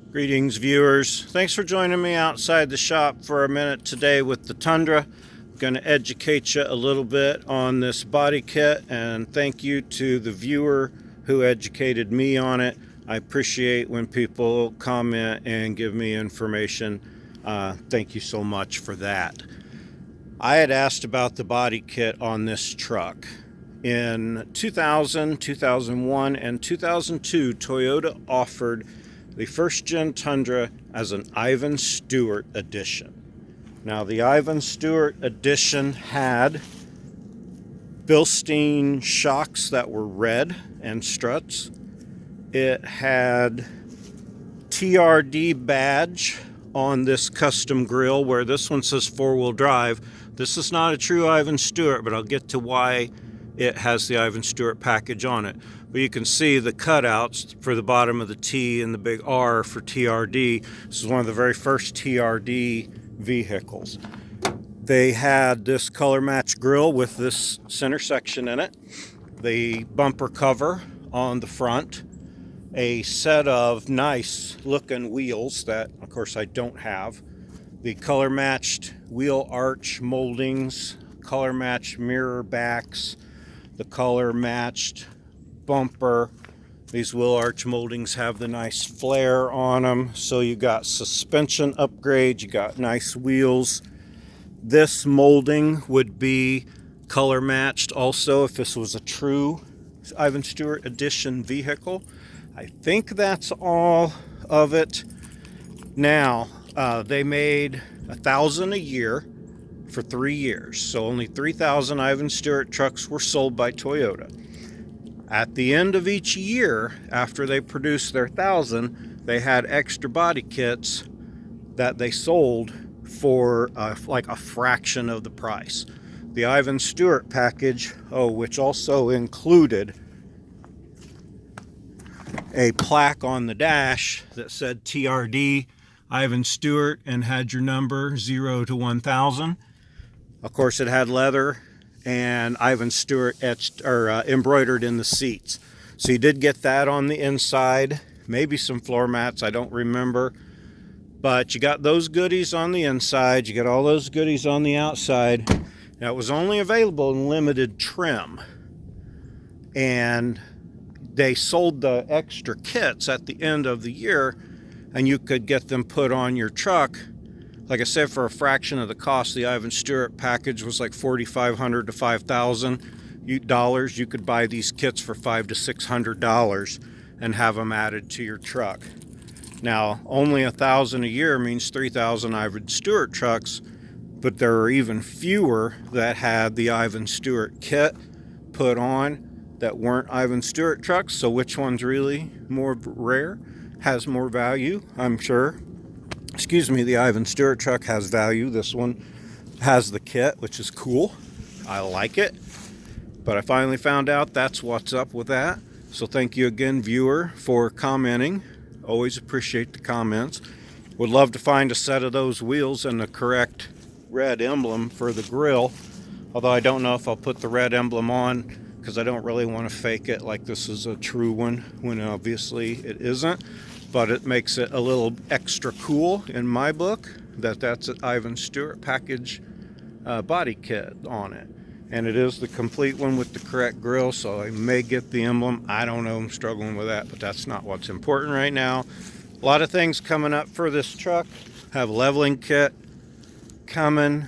Greetings, viewers. Thanks for joining me outside the shop for a minute today with the Tundra. I'm going to educate you a little bit on this body kit, and thank you to the viewer who educated me on it. I appreciate when people comment and give me information. Thank you so much for that. I had asked about the body kit on this truck. In 2000, 2001, and 2002, Toyota offered the first-gen Tundra as an Ivan Stewart edition. Now, the Ivan Stewart edition had Bilstein shocks that were red and struts. It had TRD badge on this custom grille, where this one says four-wheel drive. This is not a true Ivan Stewart, but I'll get to why it has the Ivan Stewart package on it. But you can see the cutouts for the bottom of the T and the big R for TRD. This is one of the very first TRD vehicles. They had this color match grille with this center section in it, the bumper cover on the front, a set of nice looking wheels that of course I don't have, the color matched wheel arch moldings, color matched mirror backs, the color matched bumper. These wheel arch moldings have the nice flare on them, so you got suspension upgrade, you got nice wheels. This molding would be color matched also if this was a true Ivan Stewart edition vehicle. I think that's all of it. Now, they made 1,000 a year for 3 years, so only 3,000 Ivan Stewart trucks were sold by Toyota. At the end of each year, after they produced their 1,000, they had extra body kits that they sold for like a fraction of the price. The Ivan Stewart package, which also included a plaque on the dash that said TRD Ivan Stewart and had your number 0 to 1,000. Of course, it had leather and Ivan Stewart etched or embroidered in the seats. So you did get that on the inside, maybe some floor mats, I don't remember. But you got those goodies on the inside, you got all those goodies on the outside. Now, it was only available in limited trim. And they sold the extra kits at the end of the year, and you could get them put on your truck. Like I said, for a fraction of the cost. The Ivan Stewart package was like $4,500 to $5,000. You could buy these kits for $500 to $600 and have them added to your truck. Now, only 1,000 a year means 3,000 Ivan Stewart trucks, but there are even fewer that had the Ivan Stewart kit put on that weren't Ivan Stewart trucks. So which one's really more rare, has more value? I'm sure. Excuse me, the Ivan Stewart truck has value. This one has the kit, which is cool. I like it. But I finally found out that's what's up with that. So thank you again, viewer, for commenting. Always appreciate the comments. Would love to find a set of those wheels and the correct red emblem for the grill. Although I don't know if I'll put the red emblem on, because I don't really want to fake it like this is a true one, when obviously it isn't. But it makes it a little extra cool in my book that that's an Ivan Stewart package body kit on it. And it is the complete one with the correct grill, so I may get the emblem. I don't know, I'm struggling with that, but that's not what's important right now. A lot of things coming up for this truck. Have leveling kit coming,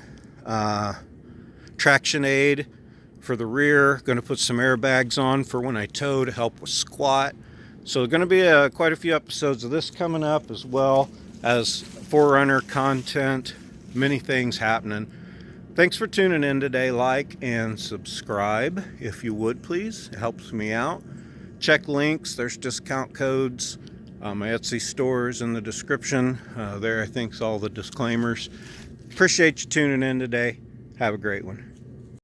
traction aid for the rear. Going to put some airbags on for when I tow to help with squat. So going to be quite a few episodes of this coming up, as well as Forerunner content, many things happening. Thanks for tuning in today. Like and subscribe if you would, please. It helps me out. Check links. There's discount codes. My Etsy store is in the description. There, I think, is all the disclaimers. Appreciate you tuning in today. Have a great one.